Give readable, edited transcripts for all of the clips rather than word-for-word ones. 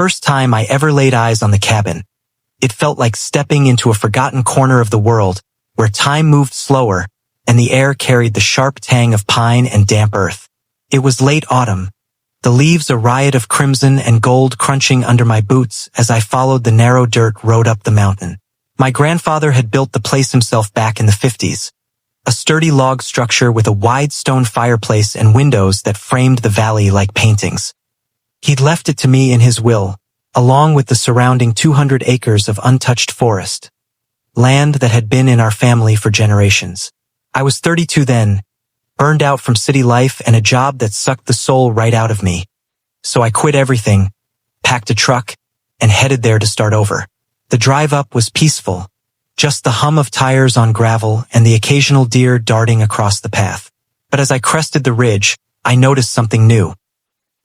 first time I ever laid eyes on the cabin. It felt like stepping into a forgotten corner of the world, where time moved slower, and the air carried the sharp tang of pine and damp earth. It was late autumn, the leaves a riot of crimson and gold crunching under my boots as I followed the narrow dirt road up the mountain. My grandfather had built the place himself back in the 50s. A sturdy log structure with a wide stone fireplace and windows that framed the valley like paintings. He'd left it to me in his will, along with the surrounding 200 acres of untouched forest. Land that had been in our family for generations. I was 32 then, burned out from city life and a job that sucked the soul right out of me. So I quit everything, packed a truck, and headed there to start over. The drive up was peaceful. Just the hum of tires on gravel and the occasional deer darting across the path. But as I crested the ridge, I noticed something new.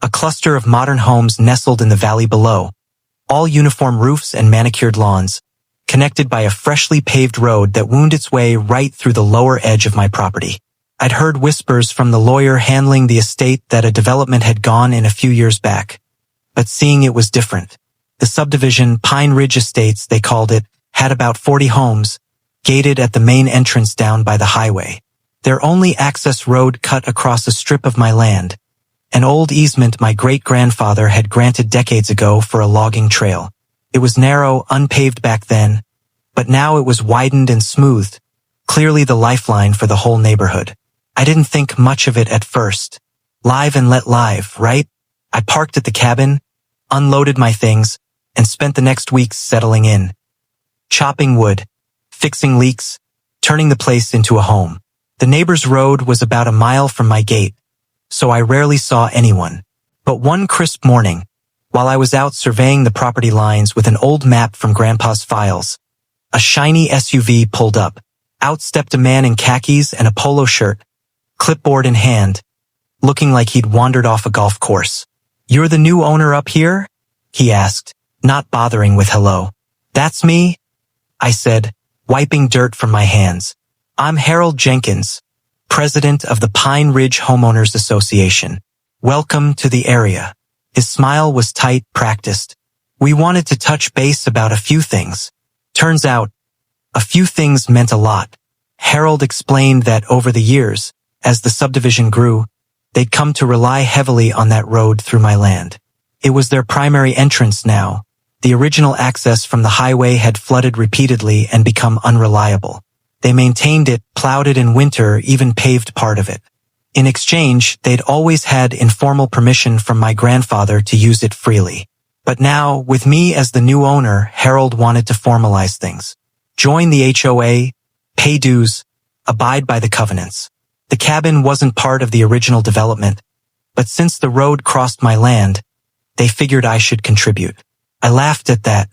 A cluster of modern homes nestled in the valley below, all uniform roofs and manicured lawns, connected by a freshly paved road that wound its way right through the lower edge of my property. I'd heard whispers from the lawyer handling the estate that a development had gone in a few years back. But seeing it was different. The subdivision, Pine Ridge Estates, they called it, had about 40 homes, gated at the main entrance down by the highway. Their only access road cut across a strip of my land, an old easement my great-grandfather had granted decades ago for a logging trail. It was narrow, unpaved back then, but now it was widened and smoothed, clearly the lifeline for the whole neighborhood. I didn't think much of it at first. Live and let live, right? I parked at the cabin, unloaded my things, and spent the next weeks settling in. Chopping wood, fixing leaks, turning the place into a home. The neighbor's road was about a mile from my gate, so I rarely saw anyone. But one crisp morning, while I was out surveying the property lines with an old map from Grandpa's files, a shiny SUV pulled up. Out stepped a man in khakis and a polo shirt, clipboard in hand, looking like he'd wandered off a golf course. "You're the new owner up here?" he asked, not bothering with hello. "That's me," I said, wiping dirt from my hands. "I'm Harold Jenkins, president of the Pine Ridge Homeowners Association. Welcome to the area." His smile was tight, practiced. "We wanted to touch base about a few things." Turns out, a few things meant a lot. Harold explained that over the years, as the subdivision grew, they'd come to rely heavily on that road through my land. It was their primary entrance now. The original access from the highway had flooded repeatedly and become unreliable. They maintained it, plowed it in winter, even paved part of it. In exchange, they'd always had informal permission from my grandfather to use it freely. But now, with me as the new owner, Harold wanted to formalize things. Join the HOA, pay dues, abide by the covenants. The cabin wasn't part of the original development, but since the road crossed my land, they figured I should contribute. I laughed at that.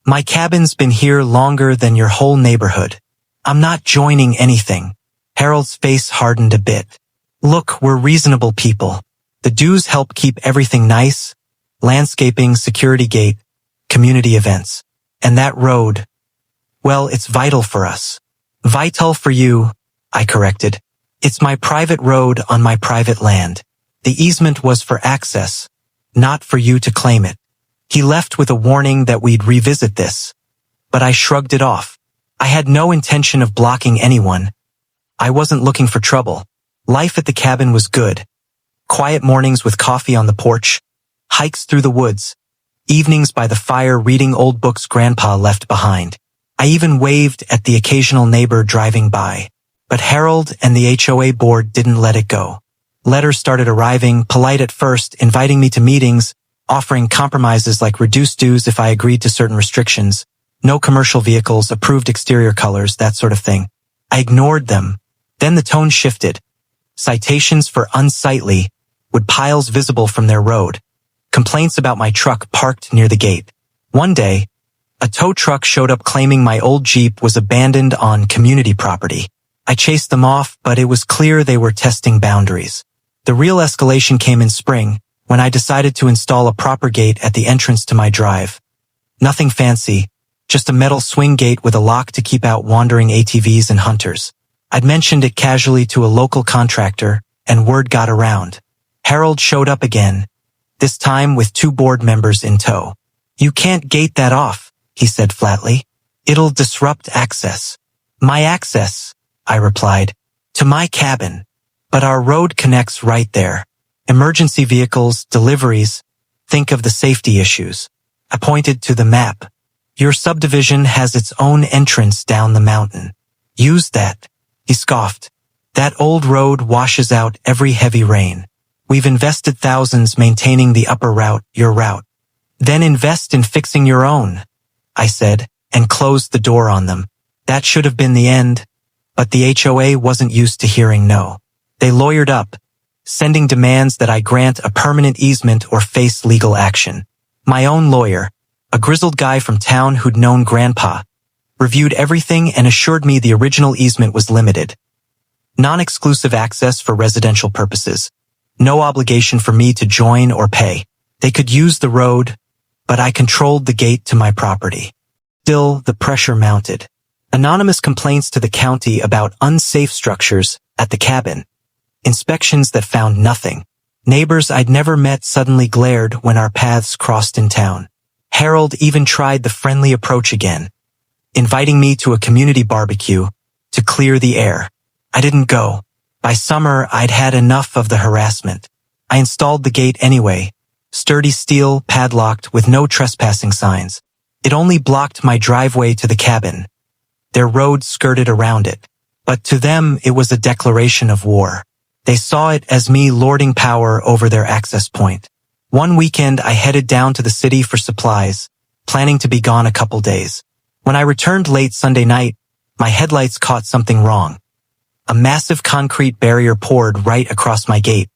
"My cabin's been here longer than your whole neighborhood. I'm not joining anything." Harold's face hardened a bit. "Look, we're reasonable people. The dues help keep everything nice, landscaping, security gate, community events. And that road, well, it's vital for us." "Vital for you," I corrected. "It's my private road on my private land. The easement was for access, not for you to claim it." He left with a warning that we'd revisit this, but I shrugged it off. I had no intention of blocking anyone. I wasn't looking for trouble. Life at the cabin was good. Quiet mornings with coffee on the porch, hikes through the woods, evenings by the fire reading old books Grandpa left behind. I even waved at the occasional neighbor driving by. But Harold and the HOA board didn't let it go. Letters started arriving, polite at first, inviting me to meetings, offering compromises like reduced dues if I agreed to certain restrictions, no commercial vehicles, approved exterior colors, that sort of thing. I ignored them. Then the tone shifted. Citations for unsightly, with piles visible from their road. Complaints about my truck parked near the gate. One day, a tow truck showed up claiming my old Jeep was abandoned on community property. I chased them off, but it was clear they were testing boundaries. The real escalation came in spring, when I decided to install a proper gate at the entrance to my drive. Nothing fancy, just a metal swing gate with a lock to keep out wandering ATVs and hunters. I'd mentioned it casually to a local contractor, and word got around. Harold showed up again, this time with 2 board members in tow. "You can't gate that off," he said flatly. "It'll disrupt access." "My access," I replied, "to my cabin. But our road connects right there. Emergency vehicles, deliveries. Think of the safety issues." I pointed to the map. "Your subdivision has its own entrance down the mountain. Use that." He scoffed. "That old road washes out every heavy rain. We've invested thousands maintaining the upper route, your route. Then invest in fixing your own," I said, and closed the door on them. That should have been the end, but the HOA wasn't used to hearing no. They lawyered up, sending demands that I grant a permanent easement or face legal action. My own lawyer, a grizzled guy from town who'd known Grandpa, reviewed everything and assured me the original easement was limited. Non-exclusive access for residential purposes. No obligation for me to join or pay. They could use the road, but I controlled the gate to my property. Still, the pressure mounted. Anonymous complaints to the county about unsafe structures at the cabin. Inspections that found nothing. Neighbors I'd never met suddenly glared when our paths crossed in town. Harold even tried the friendly approach again, inviting me to a community barbecue to clear the air. I didn't go. By summer, I'd had enough of the harassment. I installed the gate anyway, sturdy steel, padlocked with no trespassing signs. It only blocked my driveway to the cabin. Their road skirted around it. But to them, it was a declaration of war. They saw it as me lording power over their access point. One weekend, I headed down to the city for supplies, planning to be gone a couple days. When I returned late Sunday night, my headlights caught something wrong. A massive concrete barrier poured right across my gate,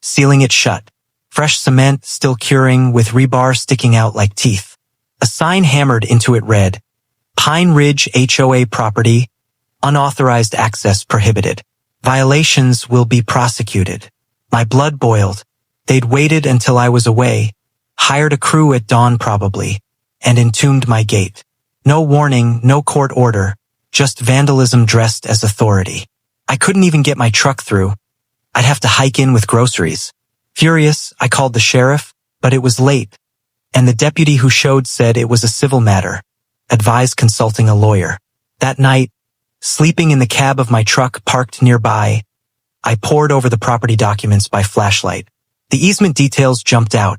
sealing it shut. Fresh cement still curing with rebar sticking out like teeth. A sign hammered into it read, "Pine Ridge HOA property, unauthorized access prohibited. Violations will be prosecuted." My blood boiled. They'd waited until I was away, hired a crew at dawn probably, and entombed my gate. No warning, no court order, just vandalism dressed as authority. I couldn't even get my truck through. I'd have to hike in with groceries. Furious, I called the sheriff, but it was late, and the deputy who showed said it was a civil matter, advised consulting a lawyer. That night, sleeping in the cab of my truck parked nearby, I pored over the property documents by flashlight. The easement details jumped out.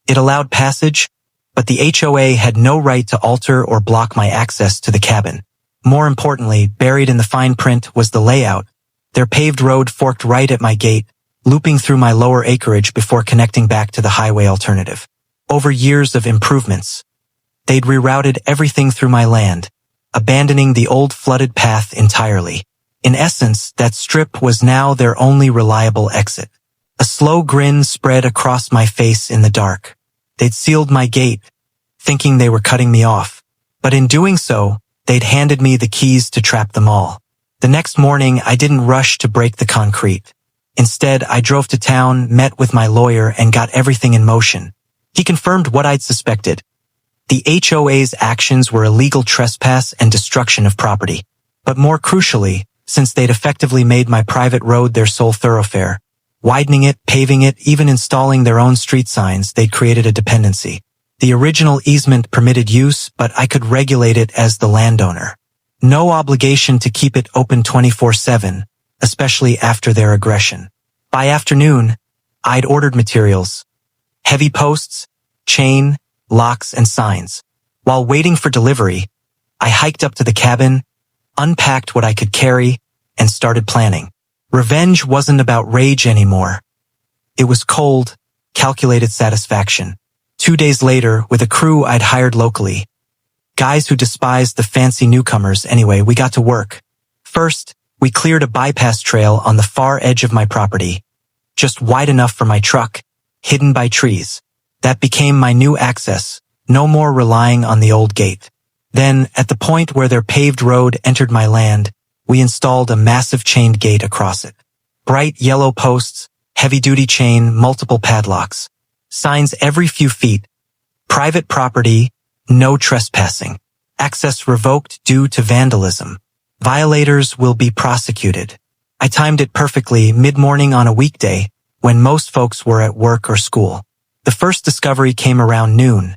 It allowed passage, but the HOA had no right to alter or block my access to the cabin. More importantly, buried in the fine print was the layout. Their paved road forked right at my gate, looping through my lower acreage before connecting back to the highway alternative. Over years of improvements, they'd rerouted everything through my land, abandoning the old flooded path entirely. In essence, that strip was now their only reliable exit. A slow grin spread across my face in the dark. They'd sealed my gate, thinking they were cutting me off. But in doing so, they'd handed me the keys to trap them all. The next morning, I didn't rush to break the concrete. Instead, I drove to town, met with my lawyer, and got everything in motion. He confirmed what I'd suspected. The HOA's actions were illegal trespass and destruction of property. But more crucially, since they'd effectively made my private road their sole thoroughfare, widening it, paving it, even installing their own street signs, they'd created a dependency. The original easement permitted use, but I could regulate it as the landowner. No obligation to keep it open 24/7, especially after their aggression. By afternoon, I'd ordered materials. Heavy posts, chain, locks, and signs. While waiting for delivery, I hiked up to the cabin, unpacked what I could carry, and started planning. Revenge wasn't about rage anymore. It was cold, calculated satisfaction. 2 days later, with a crew I'd hired locally, guys who despised the fancy newcomers anyway, we got to work. First, we cleared a bypass trail on the far edge of my property, just wide enough for my truck, hidden by trees. That became my new access, no more relying on the old gate. Then, at the point where their paved road entered my land, we installed a massive chained gate across it. Bright yellow posts, heavy-duty chain, multiple padlocks. Signs every few feet. Private property, no trespassing. Access revoked due to vandalism. Violators will be prosecuted. I timed it perfectly mid-morning on a weekday, when most folks were at work or school. The first discovery came around noon,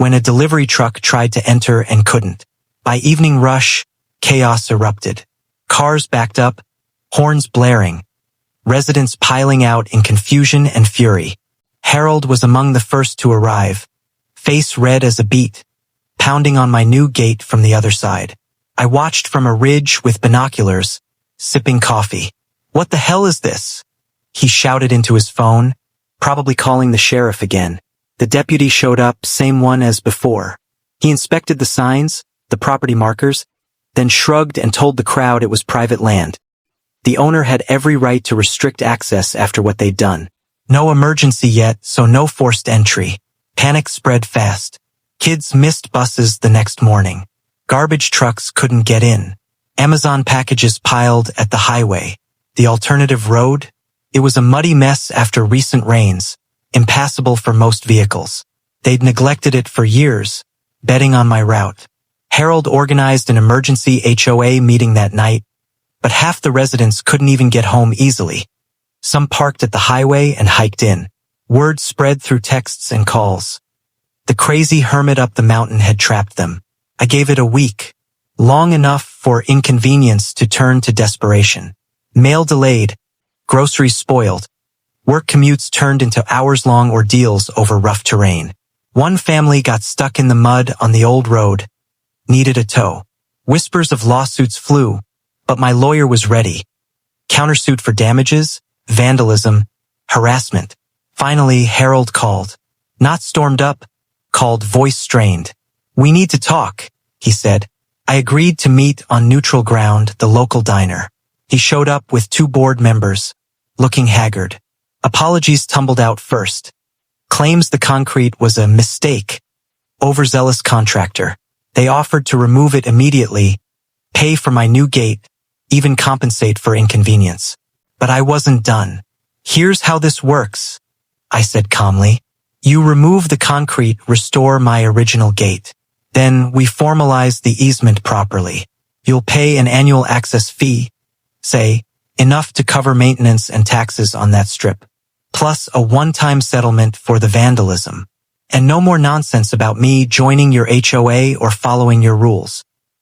when a delivery truck tried to enter and couldn't. By evening rush, chaos erupted. Cars backed up, horns blaring, residents piling out in confusion and fury. Harold was among the first to arrive, face red as a beet, pounding on my new gate from the other side. I watched from a ridge with binoculars, sipping coffee. "What the hell is this?" he shouted into his phone, probably calling the sheriff again. The deputy showed up, same one as before. He inspected the signs, the property markers, then shrugged and told the crowd it was private land. The owner had every right to restrict access after what they'd done. No emergency yet, so no forced entry. Panic spread fast. Kids missed buses the next morning. Garbage trucks couldn't get in. Amazon packages piled at the highway. The alternative road? It was a muddy mess after recent rains, impassable for most vehicles. They'd neglected it for years, betting on my route. Harold organized an emergency HOA meeting that night, but half the residents couldn't even get home easily. Some parked at the highway and hiked in. Word spread through texts and calls. The crazy hermit up the mountain had trapped them. I gave it a week, long enough for inconvenience to turn to desperation. Mail delayed, groceries spoiled. Work commutes turned into hours-long ordeals over rough terrain. One family got stuck in the mud on the old road, needed a tow. Whispers of lawsuits flew, but my lawyer was ready. Countersuit for damages, vandalism, harassment. Finally, Harold called. Not stormed up, called voice strained. "We need to talk," he said. I agreed to meet on neutral ground, the local diner. He showed up with 2 board members, looking haggard. Apologies tumbled out first. Claims the concrete was a mistake. Overzealous contractor. They offered to remove it immediately, pay for my new gate, even compensate for inconvenience. But I wasn't done. "Here's how this works," I said calmly. "You remove the concrete, restore my original gate. Then we formalize the easement properly. You'll pay an annual access fee, say, enough to cover maintenance and taxes on that strip, plus a one-time settlement for the vandalism. And no more nonsense about me joining your HOA or following your rules."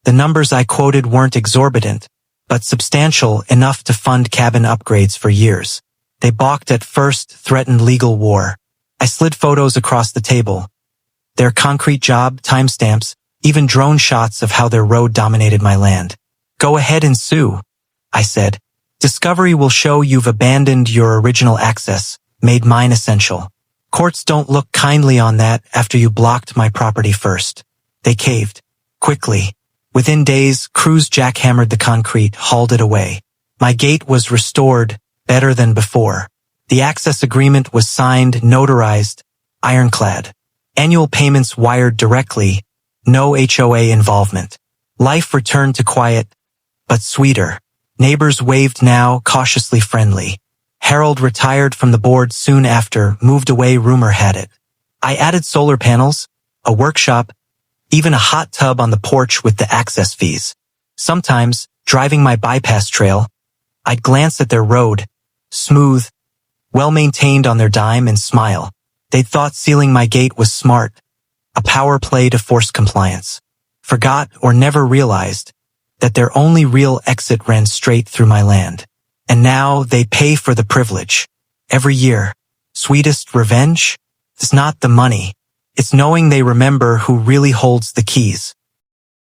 The numbers I quoted weren't exorbitant, but substantial enough to fund cabin upgrades for years. They balked at first, threatened legal war. I slid photos across the table. Their concrete job, timestamps, even drone shots of how their road dominated my land. "Go ahead and sue," I said. "Discovery will show you've abandoned your original access, made mine essential. Courts don't look kindly on that after you blocked my property first." They caved. Quickly. Within days, crews jackhammered the concrete, hauled it away. My gate was restored, better than before. The access agreement was signed, notarized, ironclad. Annual payments wired directly, no HOA involvement. Life returned to quiet, but sweeter. Neighbors waved now, cautiously friendly. Harold retired from the board soon after, moved away, rumor had it. I added solar panels, a workshop, even a hot tub on the porch with the access fees. Sometimes, driving my bypass trail, I'd glance at their road, smooth, well-maintained on their dime, and smile. They'd thought sealing my gate was smart, a power play to force compliance. Forgot or never realized that their only real exit ran straight through my land. And now they pay for the privilege. Every year. Sweetest revenge? It's not the money. It's knowing they remember who really holds the keys.